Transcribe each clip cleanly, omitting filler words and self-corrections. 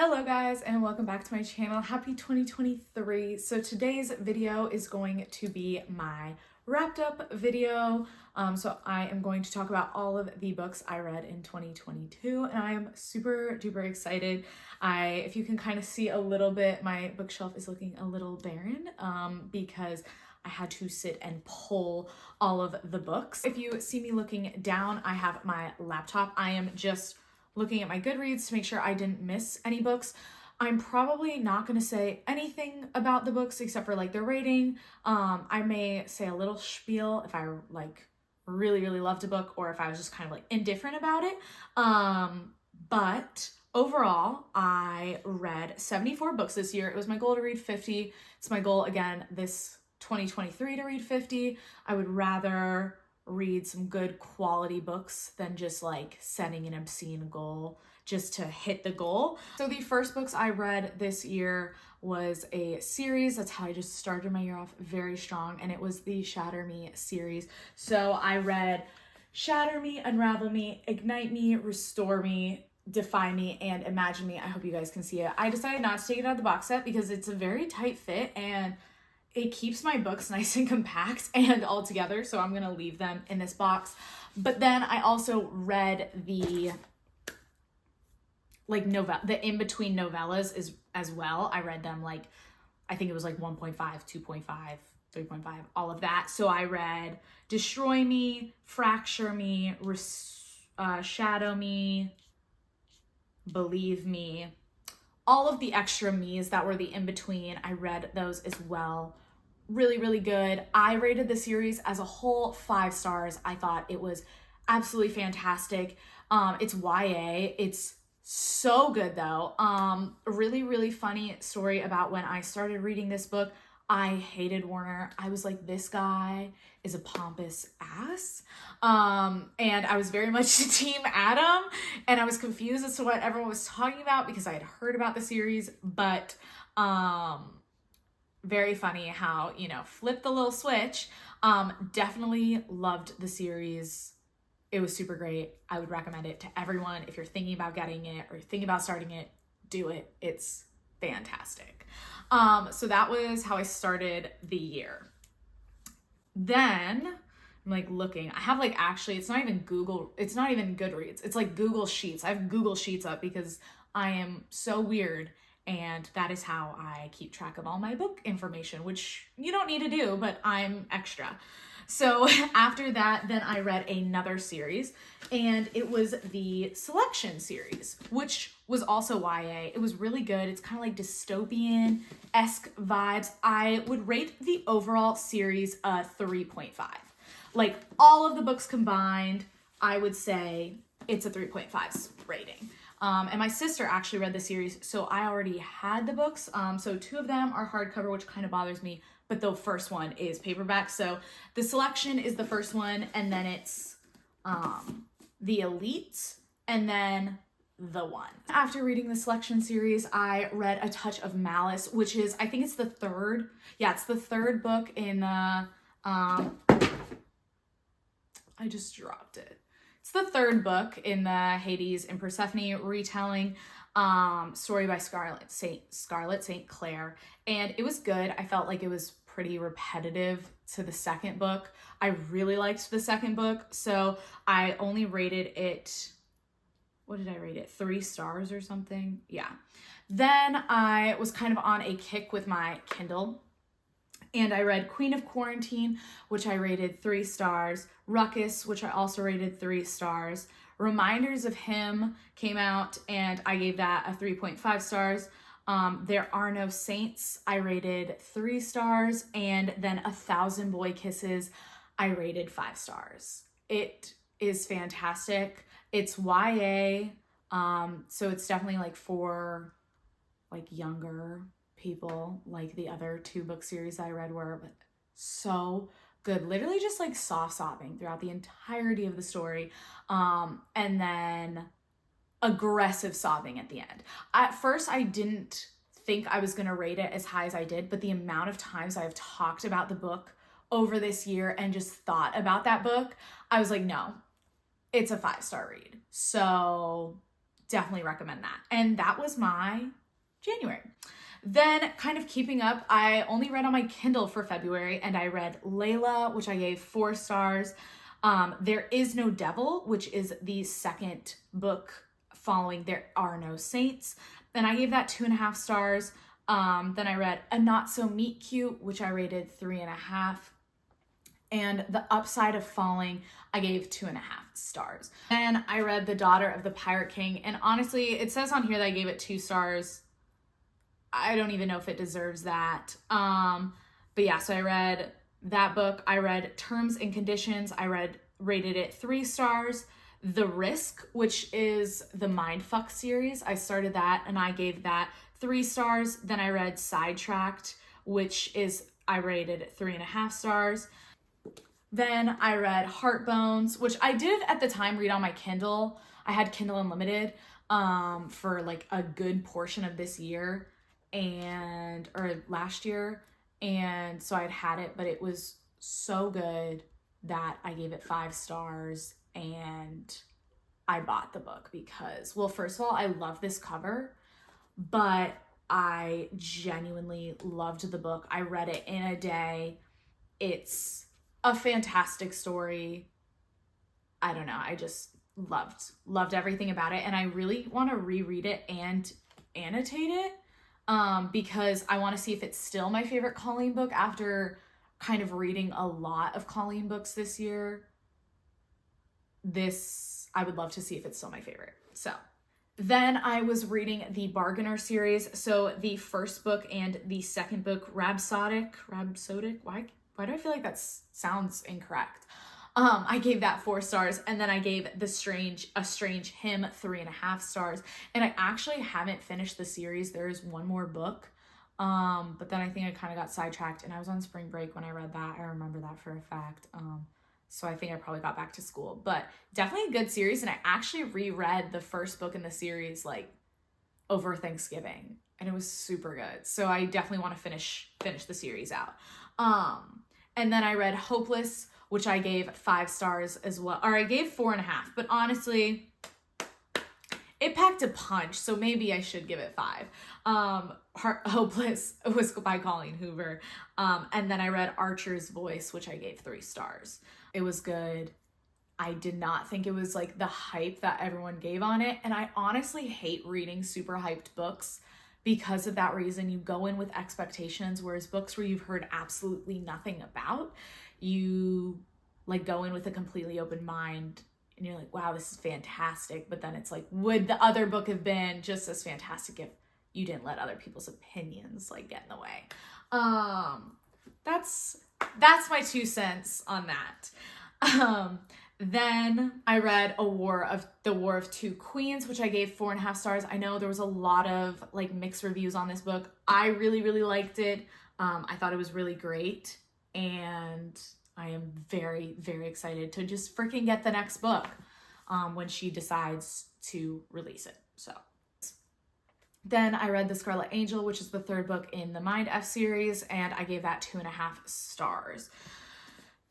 Hello guys and welcome back to my channel. Happy 2023. So today's video is going to be my wrapped up video. So I am going to talk about all of the books I read in 2022 and I am super duper excited. If you can kind of see a little bit, my bookshelf is looking a little barren because I had to sit and pull all of the books. If you see me looking down, I have my laptop. I am just looking at my Goodreads to make sure I didn't miss any books. I'm probably not going to say anything about the books except for like their rating. I may say a little spiel if I like really loved a book or if I was just kind of like indifferent about it. But overall, I read 74 books this year. It was my goal to read 50. It's my goal again this 2023 to read 50. I would rather read some good quality books than just like setting an obscene goal just to hit the goal. So the first books I read this year was a series. That's how I just started my year off very strong, and it was the Shatter Me series. So I read Shatter Me, Unravel Me, Ignite Me, Restore Me, Defy Me, and Imagine Me. I hope you guys can see it. I decided not to take it out of the box set because it's a very tight fit and it keeps my books nice and compact and all together, so I'm gonna leave them in this box. But then I also read the the in-between novellas as well. I read them like, I think it was like 1.5, 2.5, 3.5, all of that. So I read Destroy Me, Fracture Me, Shadow Me, Believe Me, all of the extra me's that were the in-between. I read those as well. Really good. I rated the series as a whole 5 stars. I thought it was absolutely fantastic. It's YA. It's so good though. Really funny story about when I started reading this book. I hated Warner. I was like, this guy is a pompous ass. And I was very much Team Adam, and I was confused as to what everyone was talking about because I had heard about the series, but very funny how, flip the little switch. Definitely loved the series. It was super great. I would recommend it to everyone. If you're thinking about getting it or thinking about starting it, do it. It's fantastic. So that was how I started the year. Then I'm like looking, I have like, actually, it's not even Goodreads. It's like Google Sheets. I have Google Sheets up because I am so weird. And that is how I keep track of all my book information, which you don't need to do, but I'm extra. So after that, then I read another series, and it was the Selection series, which was also YA. It was really good. It's kind of like dystopian-esque vibes. I would rate the overall series a 3.5. Like all of the books combined, I would say it's a 3.5 rating. And my sister actually read the series, so I already had the books. So 2 of them are hardcover, which kind of bothers me, but the first one is paperback. So the Selection is the first one, and then it's the Elite, and then the One. After reading the Selection series, I read A Touch of Malice, which is, I think it's the third. Yeah, it's the third book in the, I just dropped it. It's the third book in the Hades and Persephone retelling, story by Scarlett St. Clair, and it was good. I felt like it was pretty repetitive to the second book. I really liked the second book, so I only rated it, what did I rate it? 3 stars or something? Yeah. Then I was kind of on a kick with my Kindle, and I read Queen of Quarantine, which I rated 3 stars. Ruckus, which I also rated 3 stars. Reminders of Him came out, and I gave that a 3.5 stars. There Are No Saints, I rated 3 stars. And then 1,000 Boy Kisses, I rated 5 stars. It is fantastic. It's YA, so it's definitely like for like younger people, like the other 2 book series I read were, but so good. Literally just like soft sobbing throughout the entirety of the story. And then aggressive sobbing at the end. At first, I didn't think I was going to rate it as high as I did, but the amount of times I've talked about the book over this year and just thought about that book, I was like, no, it's a 5-star read. So definitely recommend that. And that was my January. Then kind of keeping up, I only read on my Kindle for February, and I read Layla, which I gave 4 stars. There Is No Devil, which is the second book following There Are No Saints, and I gave that 2.5 stars. Then I read A Not So Meet Cute, which I rated 3.5. And The Upside of Falling, I gave 2.5 stars. Then I read The Daughter of the Pirate King, and honestly, it says on here that I gave it 2 stars. I don't even know if it deserves that. But yeah, so I read that book. I read Terms and Conditions. I rated it 3 stars. The Risk, which is the Mindfuck series, I started that and I gave that 3 stars. Then I read Sidetracked, which is, I rated it 3.5 stars. Then I read Heartbones, which I did at the time read on my Kindle. I had Kindle Unlimited for like a good portion of this year or last year. And so I'd had it, but it was so good that I gave it 5 stars and I bought the book because, well, first of all, I love this cover, but I genuinely loved the book. I read it in a day. It's a fantastic story. I don't know. I just loved everything about it. And I really want to reread it and annotate it because I want to see if it's still my favorite Colleen book after kind of reading a lot of Colleen books this year. I would love to see if it's still my favorite. So then I was reading the Bargainer series. So the first book and the second book, Rhapsodic, why do I feel like that sounds incorrect? I gave that 4 stars, and then I gave A Strange Hymn 3.5 stars. And I actually haven't finished the series. There is one more book, but then I think I kind of got sidetracked, and I was on spring break when I read that. I remember that for a fact. So I think I probably got back to school, but definitely a good series. And I actually reread the first book in the series like over Thanksgiving, and it was super good. So I definitely want to finish the series out. And then I read Hopeless, which I gave 5 stars as well, or I gave 4.5, but honestly, it packed a punch, so maybe I should give it 5. Hopeless was by Colleen Hoover. And then I read Archer's Voice, which I gave 3 stars. It was good. I did not think it was like the hype that everyone gave on it. And I honestly hate reading super hyped books because of that reason. You go in with expectations, whereas books where you've heard absolutely nothing about, you like go in with a completely open mind and you're like, wow, this is fantastic. But then it's like, would the other book have been just as fantastic if you didn't let other people's opinions like get in the way? That's my 2 cents on that. Then I read The War of Two Queens, which I gave 4.5 stars. I know there was a lot of like mixed reviews on this book. I really, really liked it. I thought it was really great. And I am very, very excited to just freaking get the next book when she decides to release it. So then I read The Scarlet Angel, which is the 3rd book in the Mind F series, and I gave that 2.5 stars.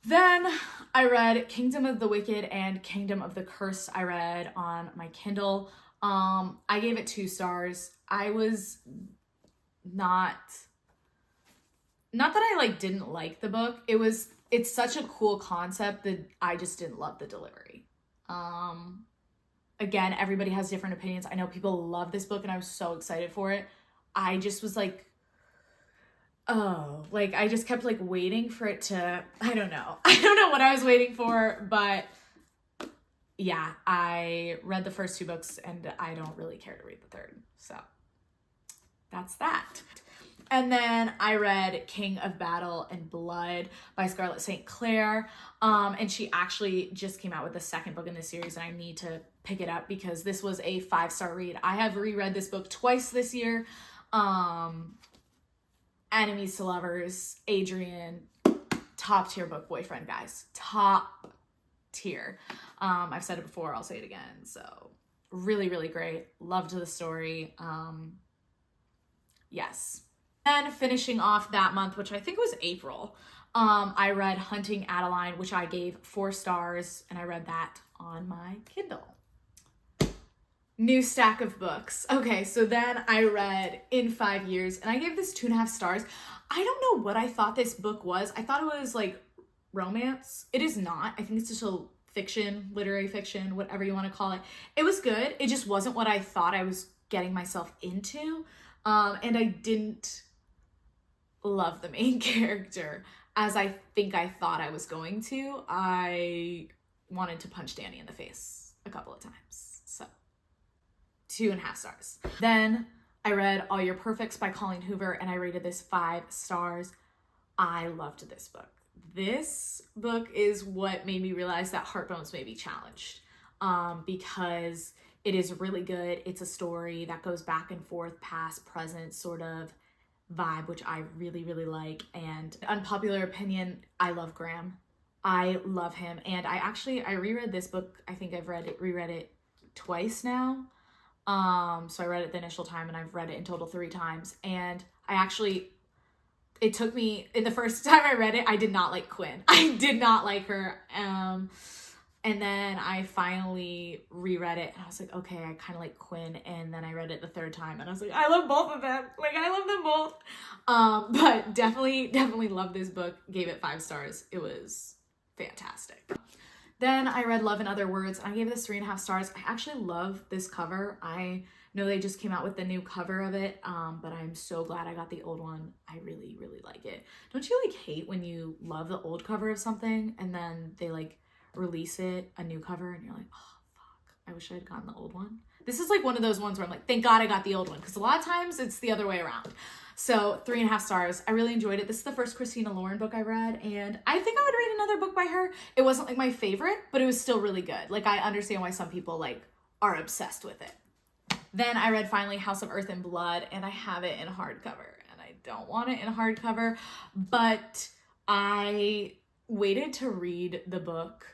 Then I read Kingdom of the Wicked and Kingdom of the Cursed. I read on my Kindle. I gave it 2 stars. I was not that I like didn't like the book. It's such a cool concept that I just didn't love the delivery. Again, everybody has different opinions. I know people love this book and I was so excited for it. I just was like, oh, like I just kept like waiting for it to, I don't know what I was waiting for, but yeah, I read the first 2 books and I don't really care to read the 3rd. So that's that. And then I read King of Battle and Blood by Scarlett St. Clair. And she actually just came out with the 2nd book in the series, and I need to pick it up because this was a 5-star read. I have reread this book twice this year. Enemies to Lovers, Adrian, top tier book. Boyfriend, guys, top tier. I've said it before, I'll say it again. So really, really great. Loved the story. Yes. And finishing off that month, which I think was April, I read Hunting Adeline, which I gave 4 stars, and I read that on my Kindle. New stack of books. Okay, so then I read In 5 Years, and I gave this 2.5 stars. I don't know what I thought this book was. I thought it was like romance. It is not. I think it's just a fiction, literary fiction, whatever you want to call it. It was good. It just wasn't what I thought I was getting myself into. And I didn't love the main character as I think I thought I was going to. I wanted to punch Danny in the face a couple of times. So 2.5 stars. Then I read All Your Perfects by Colleen Hoover, and I rated this 5 stars. I loved this book. This book is what made me realize that Heartbones may be challenged, because it is really good. It's a story that goes back and forth, past, present sort of vibe, which I really, really like. And unpopular opinion, I love Graham. I love him. And I reread this book. I think I've reread it twice now. So I read it the initial time, and I've read it in total 3 times. And it took me, the first time I read it, I did not like Quinn. I did not like her. And then I finally reread it, and I was like, okay, I kind of like Quinn. And then I read it the 3rd time, and I was like, I love both of them. Like, I love them both. But definitely loved this book. Gave it 5 stars. It was fantastic. Then I read Love in Other Words, and I gave this 3.5 stars. I actually love this cover. I know they just came out with the new cover of it, but I'm so glad I got the old one. I really, really like it. Don't you like hate when you love the old cover of something and then they like release a new cover and you're like, oh fuck, I wish I had gotten the old one. This is like one of those ones where I'm like, thank God I got the old one, because a lot of times it's the other way around. So 3.5 stars. I really enjoyed it. This is the first Christina Lauren book I read, and I think I would read another book by her. It wasn't like my favorite, but it was still really good. Like, I understand why some people like are obsessed with it. Then I read finally House of Earth and Blood, and I have it in hardcover, and I don't want it in hardcover, but I waited to read the book.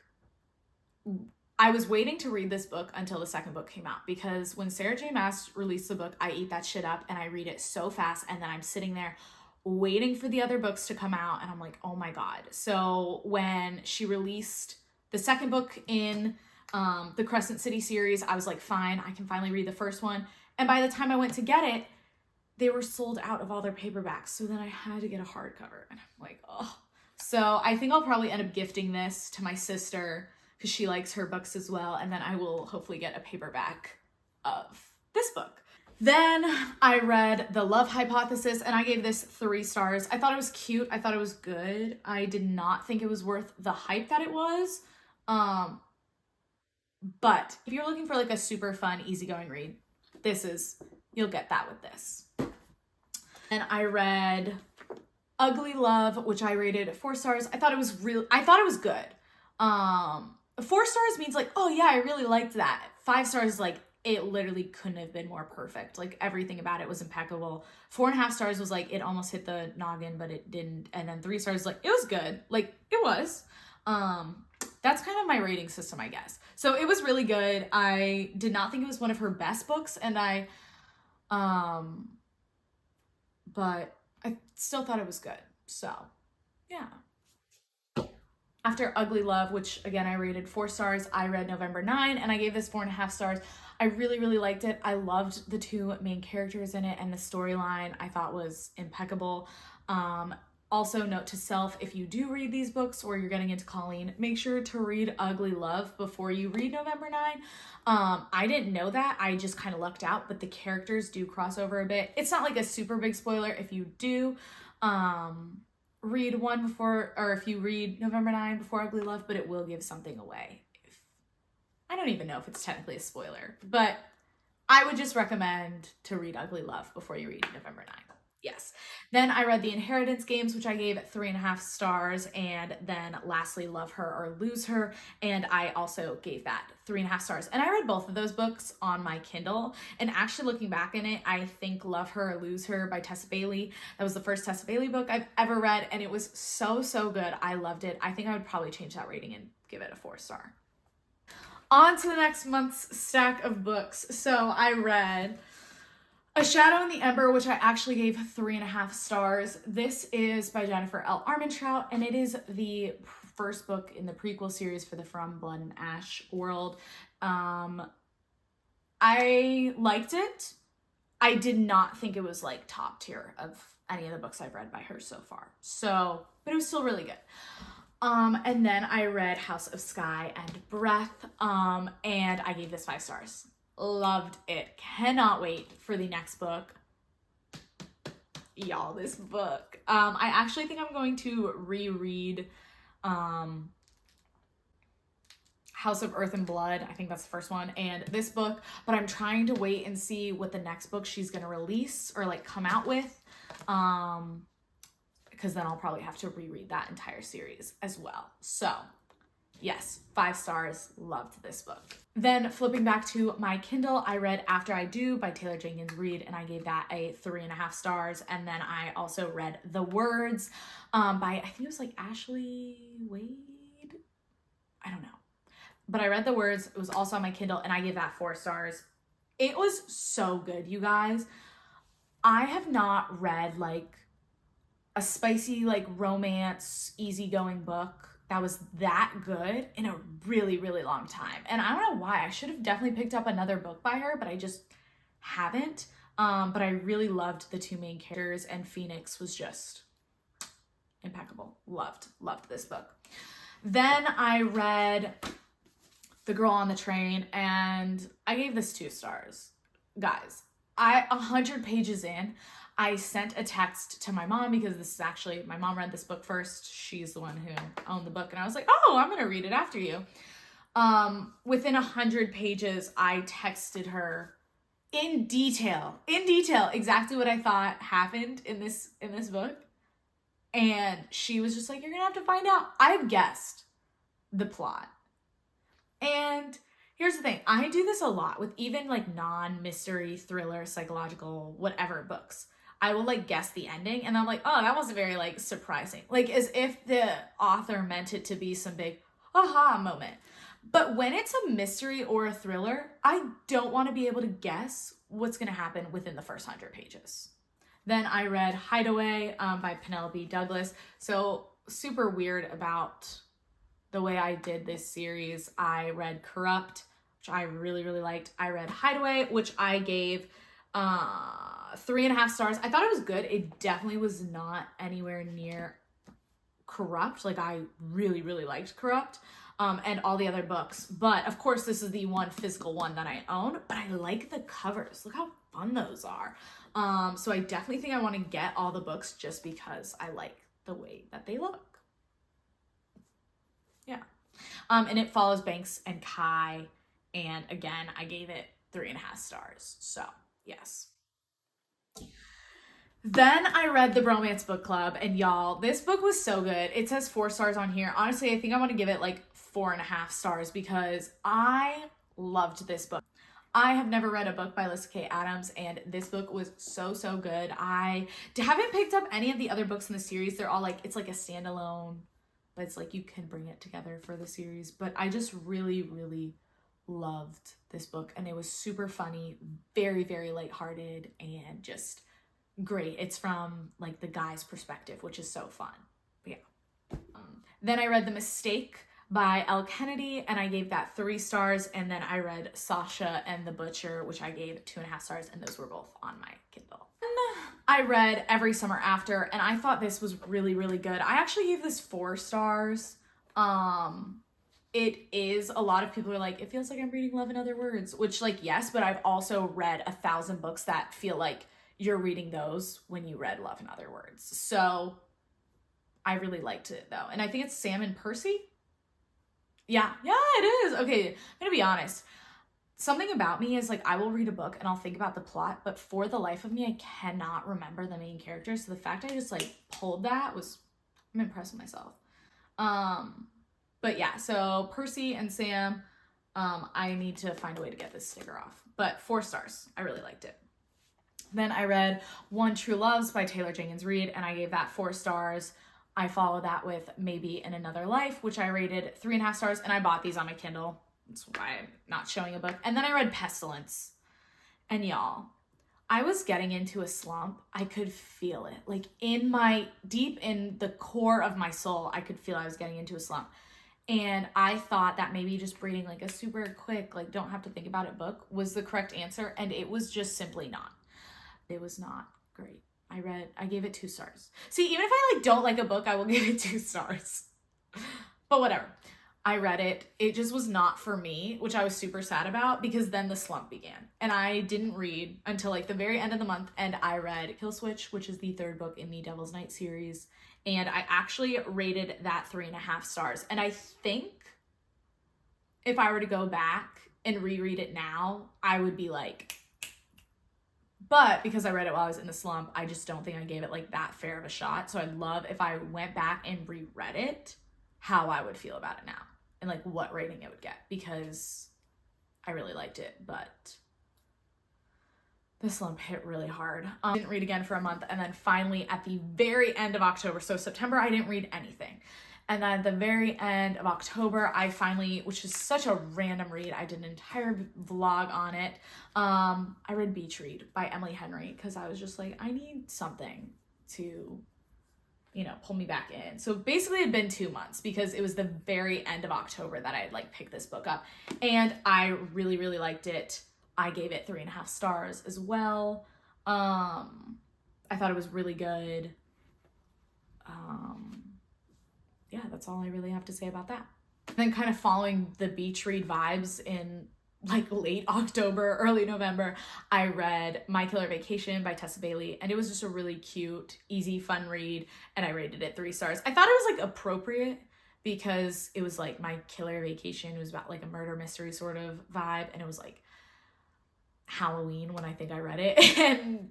I was waiting to read this book until the 2nd book came out, because when Sarah J Maas released the book, I eat that shit up and I read it so fast, and then I'm sitting there waiting for the other books to come out, and I'm like, oh my God. So when she released the 2nd book in the Crescent City series, I was like, fine, I can finally read the first one. And by the time I went to get it, they were sold out of all their paperbacks. So then I had to get a hardcover, and I'm like, oh. So I think I'll probably end up gifting this to my sister, because she likes her books as well, and then I will hopefully get a paperback of this book. Then I read The Love Hypothesis, and I gave this 3 stars. I thought it was cute. I thought it was good. I did not think it was worth the hype that it was. But if you're looking for like a super fun, easygoing read, you'll get that with this. And I read Ugly Love, which I rated 4 stars. I thought it was good. 4 stars means like, oh yeah, I really liked that. 5 stars, like, it literally couldn't have been more perfect. Like, everything about it was impeccable. 4.5 stars was like, it almost hit the noggin, but it didn't. And then 3 stars, like, it was good. Like, it was. That's kind of my rating system, I guess. So it was really good. I did not think it was one of her best books, and but I still thought it was good. So, yeah. After Ugly Love, which again I rated 4 stars, I read November 9, and I gave this 4.5 stars. I really, really liked it. I loved the 2 main characters in it, and the storyline I thought was impeccable. Also, note to self, if you do read these books or you're getting into Colleen, make sure to read Ugly Love before you read November 9. I didn't know that. I just kind of lucked out, but the characters do cross over a bit. It's not like a super big spoiler if you do read one before, or if you read November 9 before Ugly Love, but it will give something away. I don't even know if it's technically a spoiler, but I would just recommend to read Ugly Love before you read November 9. Yes. Then I read The Inheritance Games, which I gave 3.5 stars, and then lastly, Love Her or Lose Her, and I also gave that 3.5 stars. And I read both of those books on my Kindle, and actually looking back in it, I think Love Her or Lose Her by Tessa Bailey, that was the first Tessa Bailey book I've ever read, and it was so, so good. I loved it. I think I would probably change that rating and give it a 4 star. On to the next month's stack of books. So I read A Shadow in the Ember, which I actually gave 3.5 stars. This is by Jennifer L. Armentrout, and it is the first book in the prequel series for the From Blood and Ash world. I liked it. I did not think it was like top tier of any of the books I've read by her so far. So, but it was still really good. And then I read House of Sky and Breath, and I gave this 5 stars. Loved it. Cannot wait for the next book. Y'all, this book. I actually think I'm going to reread House of Earth and Blood. I think that's the first one, and this book, but I'm trying to wait and see what the next book she's gonna release or like come out with, because then I'll probably have to reread that entire series as well. So yes, 5 stars, loved this book. Then flipping back to my Kindle, I read After I Do by Taylor Jenkins Reid, and I gave that a 3.5 stars. And then I also read The Words by, I think it was like Ashley Wade? I don't know. But I read The Words. It was also on my Kindle, and I gave that 4 stars. It was so good, you guys. I have not read like a spicy, like romance, easygoing book that was that good in a really, really long time. And I don't know why. I should have definitely picked up another book by her, but I just haven't. But I really loved the 2 main characters, and Phoenix was just impeccable. Loved this book. Then I read The Girl on the Train, and I gave this 2 stars. Guys, 100 pages in, I sent a text to my mom, because this is actually, my mom read this book first. She's the one who owned the book. And I was like, oh, I'm going to read it after you. Within 100 pages, I texted her in detail, exactly what I thought happened in this book. And she was just like, you're going to have to find out. I've guessed the plot. And here's the thing. I do this a lot with even like non-mystery, thriller, psychological, whatever books. I will like guess the ending, and I'm like, oh, that wasn't very like surprising. Like as if the author meant it to be some big aha moment. But when it's a mystery or a thriller, I don't want to be able to guess what's going to happen within the first 100 pages. Then I read Hideaway by Penelope Douglas. So super weird about the way I did this series. I read Corrupt, which I really, really liked. I read Hideaway, which I gave 3.5 stars. I thought it was good. It definitely was not anywhere near Corrupt. Like I really, really liked Corrupt, and all the other books. But of course, this is the one physical one that I own, but I like the covers. Look how fun those are. So I definitely think I want to get all the books just because I like the way that they look. Yeah. And it follows Banks and Kai. And again, I gave it 3.5 stars. So yes. Then I read The Bromance Book Club, and y'all, this book was so good. It says 4 stars on here. Honestly, I think I want to give it like 4.5 stars because I loved this book. I have never read a book by Alyssa K. Adams, and this book was so, so good. I haven't picked up any of the other books in the series. They're all like, it's like a standalone, but it's like you can bring it together for the series. But I just really, really loved this book, and it was super funny, very, very lighthearted, and just great. It's from like the guy's perspective, which is so fun. But yeah. Then I read The Mistake by Elle Kennedy, and I gave that 3 stars. And then I read Sasha and the Butcher, which I gave 2.5 stars, and those were both on my Kindle. And I read Every Summer After, and I thought this was really, really good. I actually gave this 4 stars. It is, a lot of people are like, it feels like I'm reading Love in Other Words, which like, yes, but I've also read 1,000 books that feel like you're reading those when you read Love in Other Words. So I really liked it though. And I think it's Sam and Percy. Yeah, it is. Okay, I'm gonna be honest. Something about me is like, I will read a book and I'll think about the plot, but for the life of me, I cannot remember the main characters. So the fact I just like pulled that was, I'm impressed with myself. But yeah, so Percy and Sam, I need to find a way to get this sticker off, but 4 stars. I really liked it. Then I read One True Loves by Taylor Jenkins Reid, and I gave that 4 stars. I followed that with Maybe in Another Life, which I rated 3.5 stars, and I bought these on my Kindle. That's why I'm not showing a book. And then I read Pestilence. And y'all, I was getting into a slump. I could feel it. Like deep in the core of my soul, I could feel I was getting into a slump. And I thought that maybe just reading like a super quick, like don't have to think about it book was the correct answer. And it was just simply not. It was not great. I gave it 2 stars. See, even if I like don't like a book, I will give it 2 stars. But whatever. I read it. It just was not for me, which I was super sad about because then the slump began. And I didn't read until like the very end of the month, and I read Kill Switch, which is the 3rd book in the Devil's Night series. And I actually rated that 3.5 stars. And I think if I were to go back and reread it now, I would be like, but because I read it while I was in the slump, I just don't think I gave it like that fair of a shot. So I'd love if I went back and reread it, how I would feel about it now and like what rating it would get, because I really liked it, but the slump hit really hard. Didn't read again for a month, and then finally at the very end of October, so September I didn't read anything. And then at the very end of October, I finally, which is such a random read, I did an entire vlog on it. I read Beach Read by Emily Henry because I was just like, I need something to, you know, pull me back in. So basically it had been 2 months because it was the very end of October that I had like picked this book up, and I really, really liked it. I gave it 3.5 stars as well. I thought it was really good. Yeah, that's all I really have to say about that. And then kind of following the beach read vibes in like late October, early November, I read My Killer Vacation by Tessa Bailey, and it was just a really cute, easy, fun read, and I rated it 3 stars. I thought it was like appropriate because it was like My Killer Vacation. It was about like a murder mystery sort of vibe, and it was like Halloween when I think I read it, and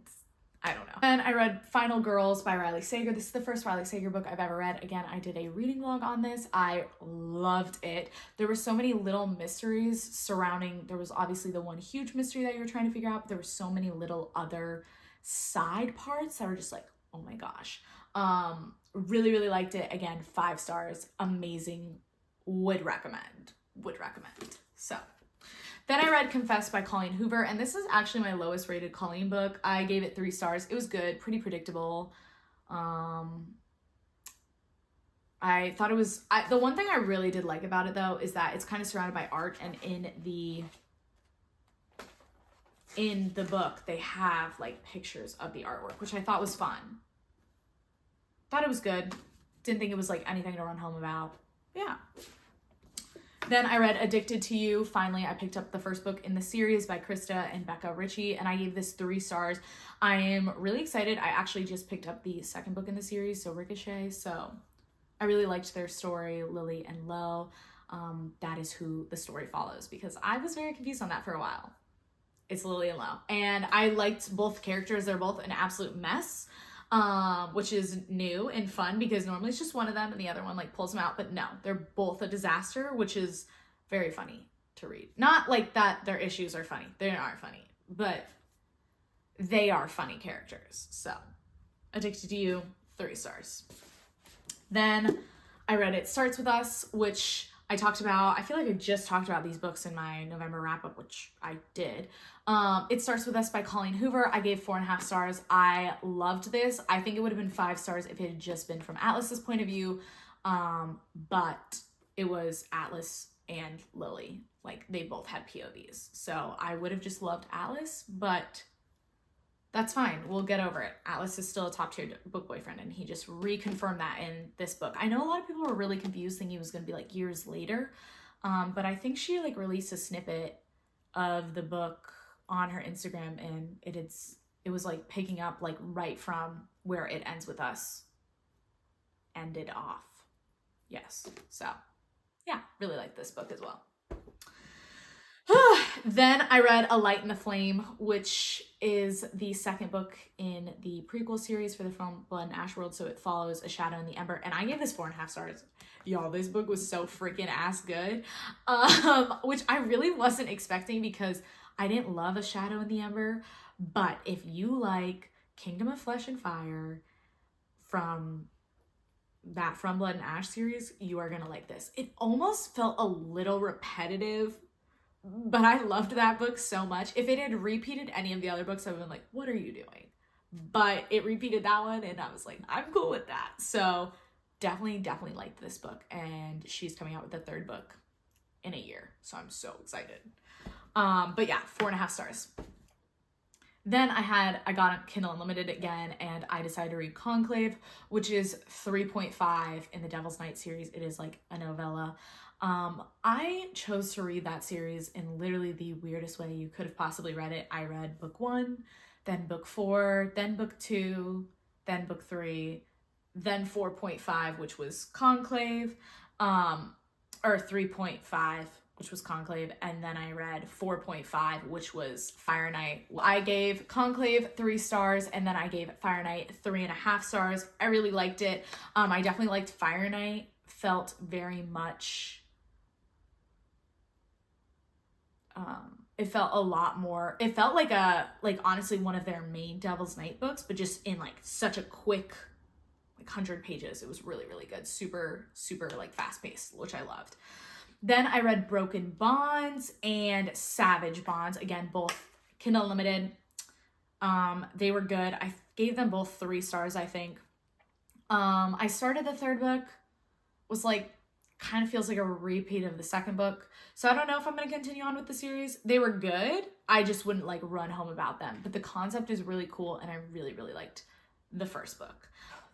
I don't know. And I read Final Girls by Riley Sager. This is the first Riley Sager book I've ever read. Again, I did a reading vlog on this. I loved it. There were so many little mysteries surrounding, there was obviously the one huge mystery that you were trying to figure out, but there were so many little other side parts that were just like, oh my gosh. Really, really liked it. Again, 5 stars, amazing, would recommend. So then I read Confess by Colleen Hoover, and this is actually my lowest rated Colleen book. I gave it 3 stars. It was good, pretty predictable. I thought it was, the one thing I really did like about it though is that it's kind of surrounded by art, and in the book they have like pictures of the artwork, which I thought was fun. Thought it was good. Didn't think it was like anything to run home about. Yeah. Then I read Addicted to You. Finally, I picked up the first book in the series by Krista and Becca Ritchie, and I gave this 3 stars. I am really excited. I actually just picked up the 2nd book in the series, so Ricochet. So I really liked their story, Lily and Lo. That is who the story follows, because I was very confused on that for a while. It's Lily and Lo. And I liked both characters. They're both an absolute mess, which is new and fun because normally it's just one of them and the other one like pulls them out, but no, they're both a disaster, which is very funny to read. Not like that their issues are funny. They aren't funny, but they are funny characters. So Addicted to You, 3 stars. Then I read It Starts With Us, which I talked about. I feel like I just talked about these books in my November wrap-up, which I did. It Starts With Us by Colleen Hoover. I gave 4.5 stars. I loved this. I think it would have been 5 stars if it had just been from Atlas's point of view, but it was Atlas and Lily. Like, they both had POVs. So I would have just loved Atlas, but that's fine. We'll get over it. Atlas is still a top-tier book boyfriend, and he just reconfirmed that in this book. I know a lot of people were really confused thinking it was going to be like years later, but I think she like released a snippet of the book on her Instagram, and it was like picking up like right from where It Ends With Us ended off. Yes. So yeah, really like this book as well. Then I read A Light in the Flame, which is the 2nd book in the prequel series for the film Blood and Ash World. So it follows A Shadow in the Ember, and I gave this 4.5 stars. Y'all, this book was so freaking ass good, which I really wasn't expecting because I didn't love A Shadow in the Ember. But if you like Kingdom of Flesh and Fire from Blood and Ash series, you are gonna like this. It almost felt a little repetitive, but I loved that book so much. If it had repeated any of the other books, I would have been like, what are you doing? But it repeated that one, and I was like, I'm cool with that. So definitely liked this book, and she's coming out with the third book in a year, so I'm so excited. But yeah, 4.5 stars. Then I got a Kindle Unlimited again, and I decided to read Conclave, which is 3.5 in the Devil's Night series. It is like a novella. I chose to read that series in literally the weirdest way you could have possibly read it. I read book 1, then book 4, then book 2, then book 3, then 4.5, which was Conclave, or 3.5, which was Conclave, and then I read 4.5, which was Fire Night. I gave Conclave 3 stars, and then I gave Fire Night 3.5 stars. I really liked it. I definitely liked Fire Night. Felt very much, it felt a lot more, it felt like honestly one of their main Devil's Night books, but just in like such a quick, like 100 pages. It was really, really good. Super, super like fast paced, which I loved. Then I read Broken Bonds and Savage Bonds. Again, both Kindle Unlimited. They were good. I gave them both 3 stars, I think. I started the third book, was like, kind of feels like a repeat of the second book. So I don't know if I'm going to continue on with the series. They were good. I just wouldn't like run home about them. But the concept is really cool, and I really, really liked the first book.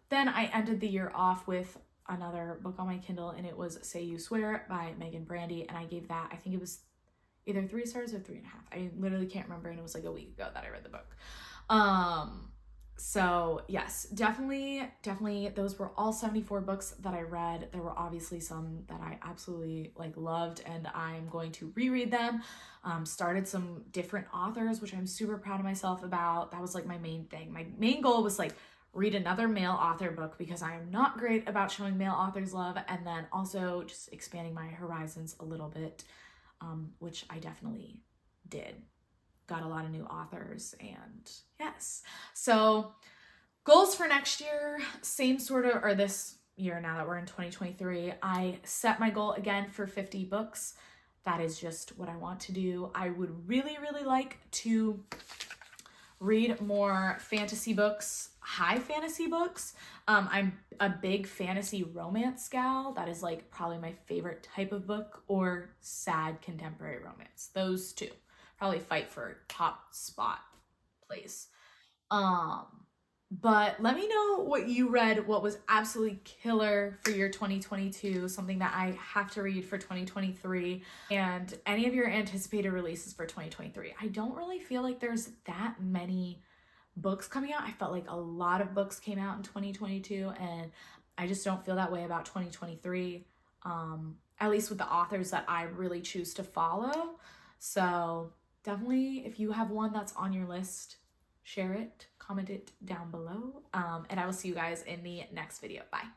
Then I ended the year off with another book on my Kindle, and it was Say You Swear by Megan Brandy, and I gave that, I think it was either 3 stars or 3.5. I literally can't remember, and it was like a week ago that I read the book. So yes, definitely those were all 74 books that I read. There were obviously some that I absolutely like loved, and I'm going to reread them. Started some different authors, which I'm super proud of myself about. That was like my main thing. My main goal was like read another male author book, because I am not great about showing male authors love, and then also just expanding my horizons a little bit, which I definitely did. Got a lot of new authors, and yes. So goals for next year, same sort of, or this year now that we're in 2023, I set my goal again for 50 books. That is just what I want to do. I would really, really like to read more fantasy books, high fantasy books. I'm a big fantasy romance gal. That is like probably my favorite type of book, or sad contemporary romance. Those two probably fight for top spot place. But let me know what you read, what was absolutely killer for your 2022, something that I have to read for 2023, and any of your anticipated releases for 2023. I don't really feel like there's that many books coming out. I felt like a lot of books came out in 2022, and I just don't feel that way about 2023, at least with the authors that I really choose to follow. So definitely, if you have one that's on your list, share it, comment it down below, and I will see you guys in the next video. Bye.